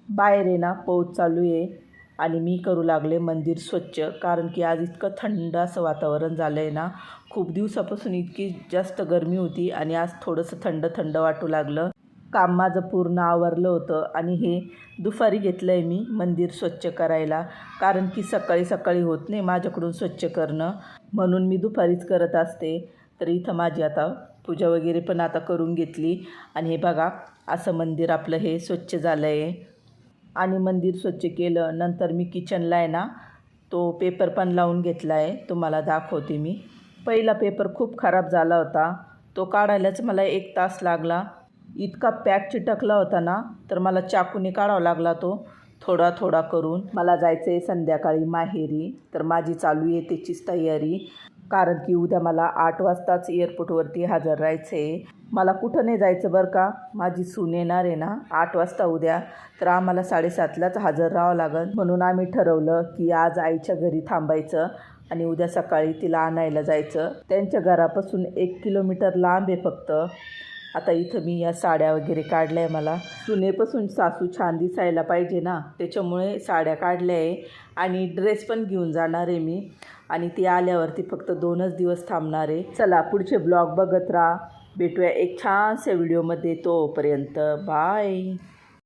बाहेर आहे ना पाऊस चालू आहे आणि मी करू लागले मंदिर स्वच्छ, कारण की आज इतकं थंड असं वातावरण झालं आहे ना. खूप दिवसापासून इतकी जास्त गरमी होती आणि आज थोडंसं थंड थंड वाटू लागलं. काम माझं पूर्ण आवरलं होतं आणि हे दुपारी घेतलं आहे मी मंदिर स्वच्छ करायला, कारण की सकाळी सकाळी होत नाही माझ्याकडून स्वच्छ करणं, म्हणून मी दुपारीच करत असते. तर इथं माझी आता पूजा वगैरे पण आता करून घेतली आणि हे बघा असं मंदिर आपलं हे स्वच्छ झालं आहे. आणि मंदिर स्वच्छ केलं नंतर मी किचनला आहे ना तो पेपर पण लावून घेतला आहे, तुम्हाला दाखवते मी. पहिला पेपर खूप खराब झाला होता, तो काढायलाच मला 1 तास लागला. इतका पॅक चिटकला होता ना, तर मला चाकूने काढावा लागला तो थोडा थोडा करून. मला जायचं आहे संध्याकाळी माहेरी, तर माझी चालू आहे त्याचीच तयारी, कारण की उद्या मला 8 वाजताच एअरपोर्टवरती हजर राहायचं आहे. मला कुठं नाही जायचं बरं का, माझी सून येणार आहे ना 8 वाजता उद्या, तर आम्हाला 7:30लाच हजर राहावं लागेल. म्हणून आम्ही ठरवलं की आज आईच्या घरी थांबायचं आणि उद्या सकाळी तिला आणायला जायचं. त्यांच्या घरापासून 1 किलोमीटर लांब आहे फक्त. आता इथं मी या साड्या वगैरे काढल्या आहे. मला सुनेपासून सासू छान दिसायला पाहिजे ना, त्याच्यामुळे साड्या काढल्या आहे आणि ड्रेस पण घेऊन जाणार आहे मी. आणि ती आल्यावरती फक्त 2च दिवस थांबणार आहे. चला पुढचे ब्लॉग बघत राहा, भेटूया एक छानशा व्हिडिओमध्ये. तोपर्यंत बाय.